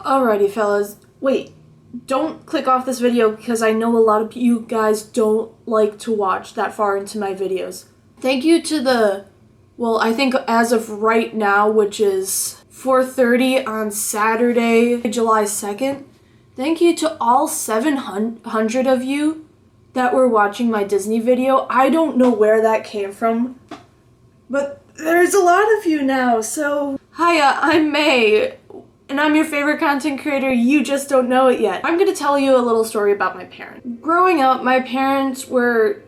Alrighty, fellas. Wait, don't click off this video because I know a lot of you guys don't like to watch that far into my videos. Thank you to I think as of right now, which is 4:30 on Saturday, July 2nd, thank you to all 700 of you that were watching my Disney video. I don't know where that came from, but there's a lot of you now, so... Hiya, I'm May, and I'm your favorite content creator. You just don't know it yet. I'm gonna tell you a little story about my parents. Growing up, my parents were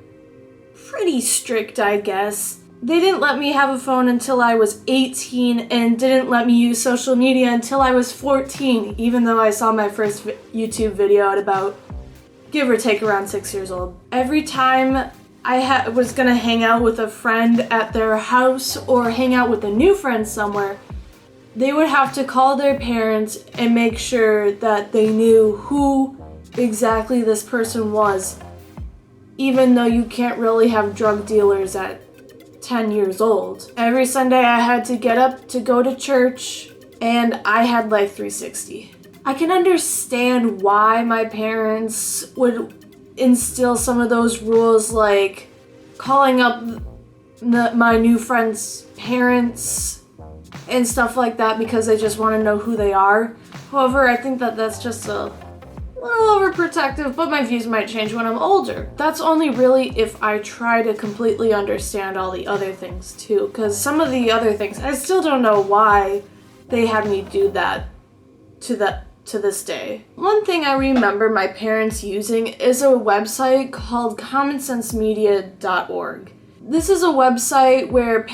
pretty strict, I guess. They didn't let me have a phone until I was 18 and didn't let me use social media until I was 14, even though I saw my first YouTube video at about, give or take, around 6 years old. Every time I was gonna hang out with a friend at their house or hang out with a new friend somewhere, they would have to call their parents and make sure that they knew who exactly this person was, even though you can't really have drug dealers at 10 years old. Every Sunday I had to get up to go to church, and I had Life 360. I can understand why my parents would instill some of those rules, like calling up my new friend's parents and stuff like that, because they just want to know who they are. However, I think that that's just a little overprotective, but my views might change when I'm older. That's only really if I try to completely understand all the other things too, because some of the other things, I still don't know why they had me do that to this day. One thing I remember my parents using is a website called commonsensemedia.org. This is a website where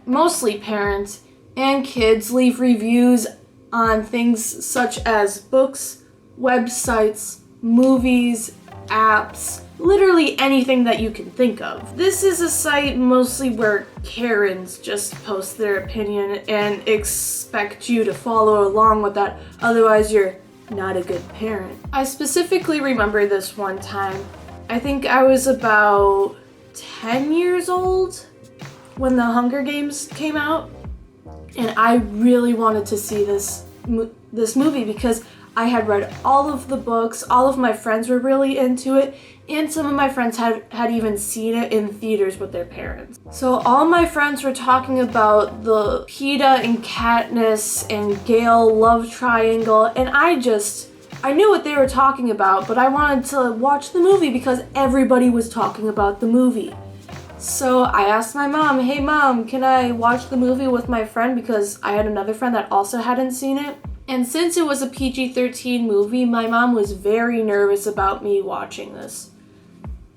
mostly parents and kids leave reviews on things such as books, websites, movies, apps, literally anything that you can think of. This is a site mostly where Karens just post their opinion and expect you to follow along with that, otherwise you're not a good parent. I specifically remember this one time. I think I was about 10 years old when the Hunger Games came out, and I really wanted to see this movie because I had read all of the books, all of my friends were really into it, and some of my friends had even seen it in theaters with their parents. So all my friends were talking about the Peeta and Katniss and Gale love triangle, and I knew what they were talking about, but I wanted to watch the movie because everybody was talking about the movie. So I asked my mom, hey mom, can I watch the movie with my friend, because I had another friend that also hadn't seen it. And since it was a PG-13 movie, my mom was very nervous about me watching this.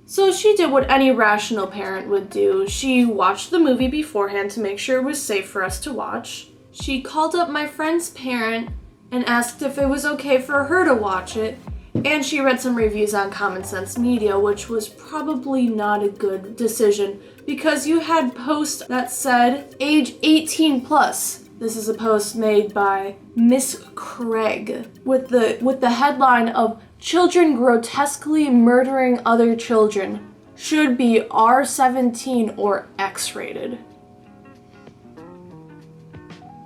So she did what any rational parent would do. She watched the movie beforehand to make sure it was safe for us to watch. She called up my friend's parent and asked if it was okay for her to watch it. And she read some reviews on Common Sense Media, which was probably not a good decision because you had posts that said age 18 plus. This is a post made by Miss Craig with the headline of "Children grotesquely murdering other children should be R17 or X-rated."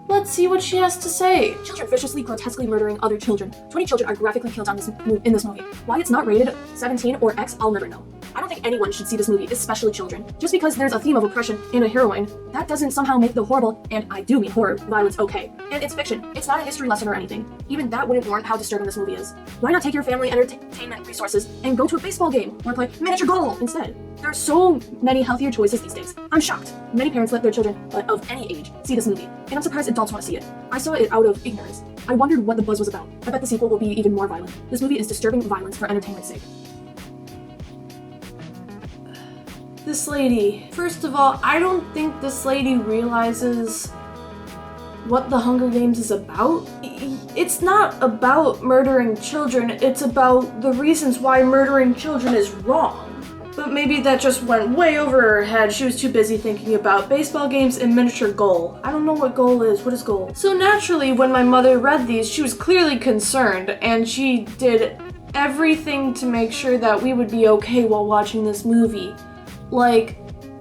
Let's see what she has to say. Children viciously, grotesquely murdering other children. 20 children are graphically killed in this movie. Why it's not rated 17 or X, I'll never know. I don't think anyone should see this movie, especially children. Just because there's a theme of oppression and a heroine, that doesn't somehow make the horrible, and I do mean horror, violence okay. And it's fiction. It's not a history lesson or anything. Even that wouldn't warrant how disturbing this movie is. Why not take your family entertainment resources and go to a baseball game or play miniature golf instead? There are so many healthier choices these days. I'm shocked. Many parents let their children of any age see this movie, and I'm surprised adults want to see it. I saw it out of ignorance. I wondered what the buzz was about. I bet the sequel will be even more violent. This movie is disturbing violence for entertainment's sake. This lady. First of all, I don't think this lady realizes what the Hunger Games is about. It's not about murdering children, it's about the reasons why murdering children is wrong. But maybe that just went way over her head. She was too busy thinking about baseball games and miniature goal. I don't know what goal is. What is goal? So naturally, when my mother read these, she was clearly concerned, and she did everything to make sure that we would be okay while watching this movie. Like,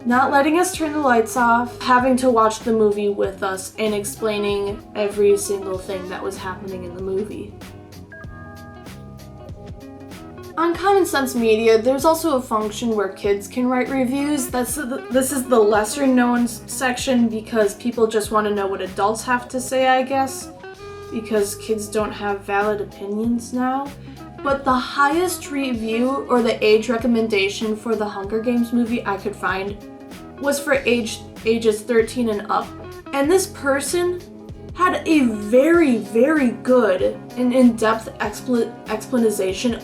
not letting us turn the lights off, having to watch the movie with us, and explaining every single thing that was happening in the movie. On Common Sense Media, there's also a function where kids can write reviews. This is the lesser known section because people just want to know what adults have to say, I guess, because kids don't have valid opinions now. But the highest review or the age recommendation for the Hunger Games movie I could find was for ages 13 and up. And this person had a very, very good and in-depth explanation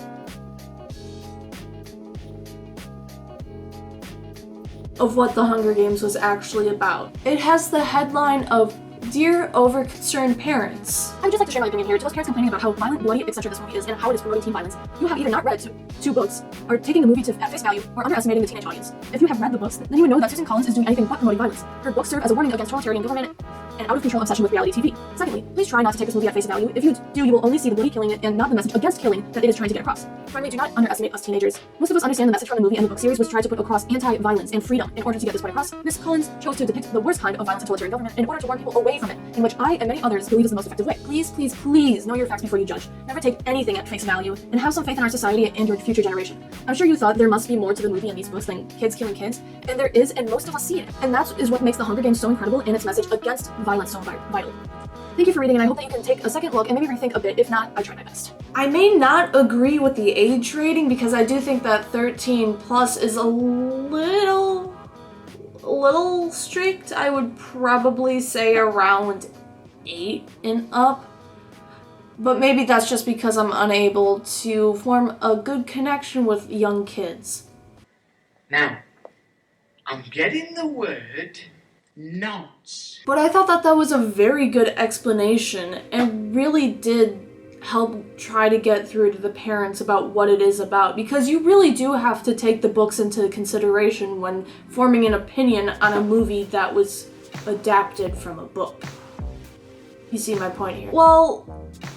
of what the Hunger Games was actually about. It has the headline of Dear Over-Concerned Parents. I would just like to share my opinion here. To those parents complaining about how violent, bloody, etc. this movie is and how it is promoting teen violence, you have either not read two books, or taking the movie at face value, or underestimating the teenage audience. If you have read the books, then you would know that Susan Collins is doing anything but promoting violence. Her books serve as a warning against totalitarian government and out-of-control obsession with reality TV. Secondly, please try not to take this movie at face value. If you do, you will only see the bloody killing and not the message against killing that it is trying to get across. Finally, do not underestimate us teenagers. Most of us understand the message from the movie and the book series was tried to put across anti-violence and freedom. In order to get this point across, Miss Collins chose to depict the worst kind of violence and totalitarian government in order to warn people away from it, in which I and many others believe is the most effective way. Please, please, please know your facts before you judge. Never take anything at face value, and have some faith in our society and your future generation. I'm sure you thought there must be more to the movie and these books than kids killing kids, and there is, and most of us see it. And that is what makes The Hunger Games so incredible and its message against violence so vital. Thank you for reading, and I hope that you can take a second look and maybe rethink a bit. If not, I tried my best. I may not agree with the age rating because I do think that 13 plus is a little strict. I would probably say around 8 and up. But maybe that's just because I'm unable to form a good connection with young kids. Now, I'm getting the word not. But I thought that was a very good explanation and really did help try to get through to the parents about what it is about, because you really do have to take the books into consideration when forming an opinion on a movie that was adapted from a book. You see my point here. Well,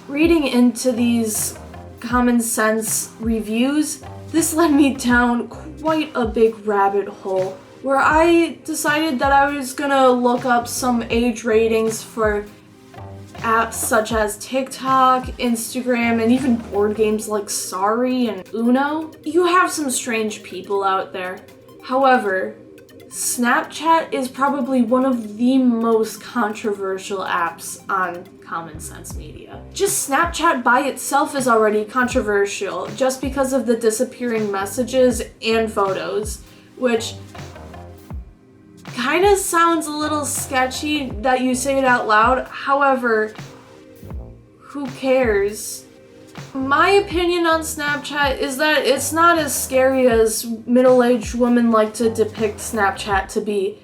reading into these Common Sense reviews, this led me down quite a big rabbit hole where I decided that I was gonna look up some age ratings for apps such as TikTok, Instagram, and even board games like Sorry and Uno. You have some strange people out there. However, Snapchat is probably one of the most controversial apps on Common Sense Media. Just Snapchat by itself is already controversial just because of the disappearing messages and photos, which kind of sounds a little sketchy that you say it out loud. However, who cares? My opinion on Snapchat is that it's not as scary as middle-aged women like to depict Snapchat to be.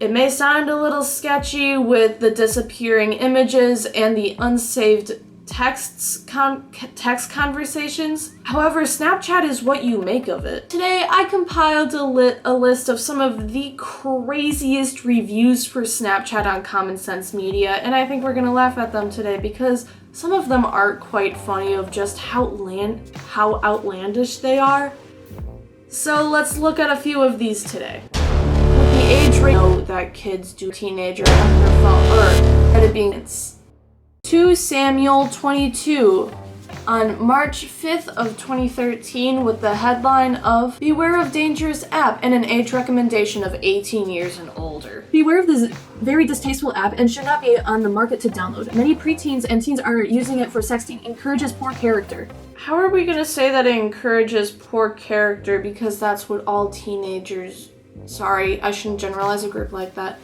It may sound a little sketchy with the disappearing images and the unsaved text conversations. However, Snapchat is what you make of it. Today, I compiled a list of some of the craziest reviews for Snapchat on Common Sense Media, and I think we're gonna laugh at them today because some of them are quite funny of just how outlandish they are. So let's look at a few of these today. With the age range that kids do teenager on their phone, or it being 2 Samuel 22 on March 5th of 2013 with the headline of Beware of Dangerous App and an age recommendation of 18 years and older. Beware of this very distasteful app and should not be on the market to download. Many preteens and teens are using it for sexting. Encourages poor character. How are we gonna say that it encourages poor character because that's what all teenagers... Sorry, I shouldn't generalize a group like that.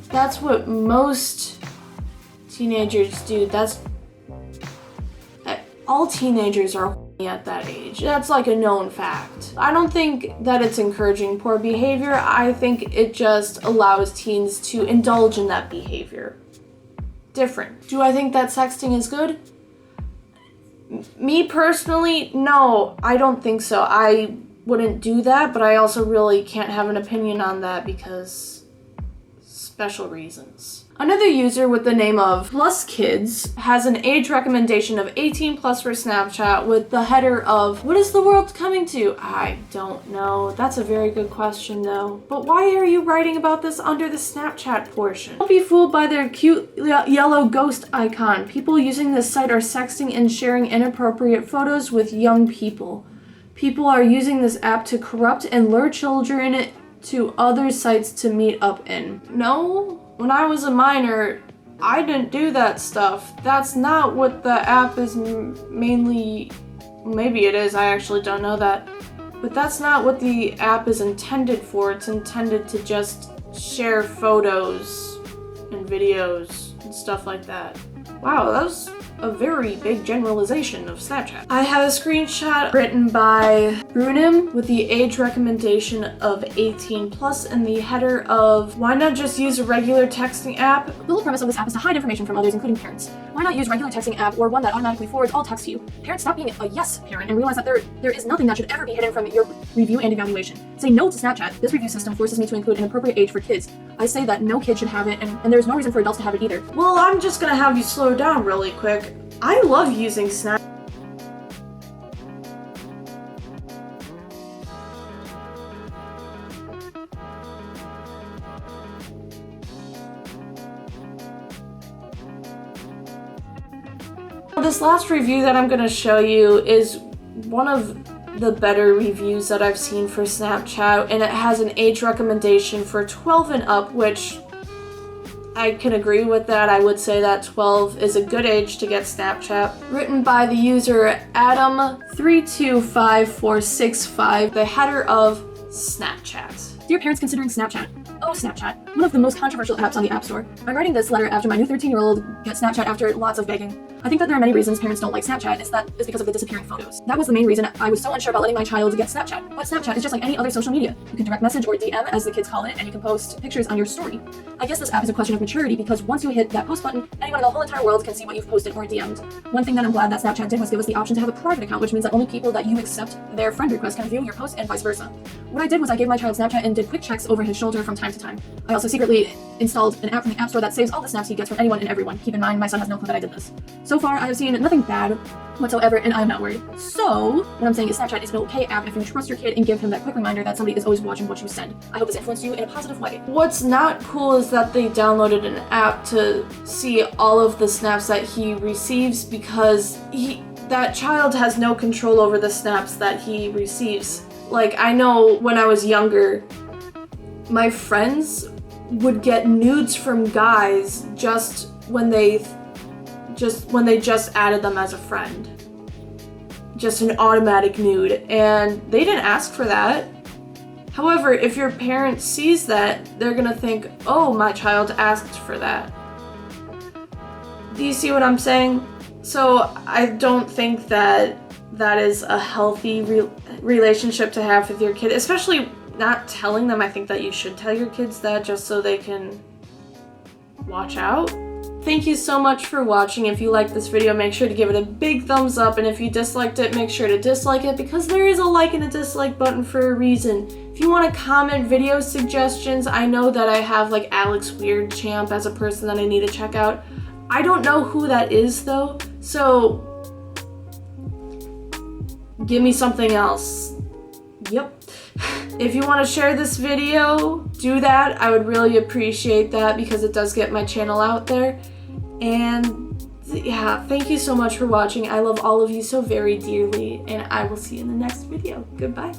That's what most teenagers do. All teenagers are horny at that age. That's like a known fact. I don't think that it's encouraging poor behavior. I think it just allows teens to indulge in that behavior. Different. Do I think that sexting is good? Me personally, no, I don't think so. I wouldn't do that, but I also really can't have an opinion on that because special reasons. Another user with the name of Plus Kids has an age recommendation of 18 plus for Snapchat with the header of, what is the world coming to? I don't know. That's a very good question though. But why are you writing about this under the Snapchat portion? Don't be fooled by their cute yellow ghost icon. People using this site are sexting and sharing inappropriate photos with young people. People are using this app to corrupt and lure children to other sites to meet up in. No? When I was a minor, I didn't do that stuff. That's not what the app is mainly. Maybe it is, I actually don't know that. But that's not what the app is intended for. It's intended to just share photos and videos and stuff like that. Wow, that was a very big generalization of Snapchat. I have a screenshot written by Brunim with the age recommendation of 18 plus and the header of, why not just use a regular texting app? The whole premise of this app is to hide information from others, including parents. Why not use a regular texting app or one that automatically forwards all text to you? Parents, stop being a yes parent and realize that there is nothing that should ever be hidden from your review and evaluation. Say no to Snapchat. This review system forces me to include an appropriate age for kids. I say that no kid should have it, and there's no reason for adults to have it either. Well, I'm just gonna have you slow down really quick. I love using Snapchat. This last review that I'm going to show you is one of the better reviews that I've seen for Snapchat, and it has an age recommendation for 12 and up, which I can agree with that. I would say that 12 is a good age to get Snapchat. Written by the user Adam325465, the header of Snapchat. Dear parents considering Snapchat. Oh, Snapchat, one of the most controversial apps on the App Store. I'm writing this letter after my new 13-year-old gets Snapchat after lots of begging. I think that there are many reasons parents don't like Snapchat. It's because of the disappearing photos. That was the main reason I was so unsure about letting my child get Snapchat. But Snapchat is just like any other social media. You can direct message or DM, as the kids call it, and you can post pictures on your story. I guess this app is a question of maturity because once you hit that post button, anyone in the whole entire world can see what you've posted or DM'd. One thing that I'm glad that Snapchat did was give us the option to have a private account, which means that only people that you accept their friend request can view your posts and vice versa. What I did was I gave my child Snapchat and did quick checks over his shoulder from time to time. I also secretly installed an app from the App Store that saves all the snaps he gets from anyone and everyone. Keep in mind, my son has no clue that I did this. So far, I have seen nothing bad whatsoever, and I am not worried. So, what I'm saying is Snapchat is an okay app if you trust your kid and give him that quick reminder that somebody is always watching what you send. I hope this influenced you in a positive way. What's not cool is that they downloaded an app to see all of the snaps that he receives because that child has no control over the snaps that he receives. Like, I know when I was younger, my friends would get nudes from guys just when they added them as a friend. Just an automatic nude, and they didn't ask for that. However, if your parent sees that, they're gonna think, oh, my child asked for that. Do you see what I'm saying? So I don't think that is a healthy relationship to have with your kid, especially not telling them. I think that you should tell your kids that just so they can watch out. Thank you so much for watching. If you liked this video, make sure to give it a big thumbs up, and if you disliked it, make sure to dislike it because there is a like and a dislike button for a reason. If you want to comment video suggestions, I know that I have like Alex Weirdchamp as a person that I need to check out. I don't know who that is though, so give me something else. Yep. If you want to share this video, do that. I would really appreciate that because it does get my channel out there. And yeah, thank you so much for watching. I love all of you so very dearly, and I will see you in the next video. Goodbye.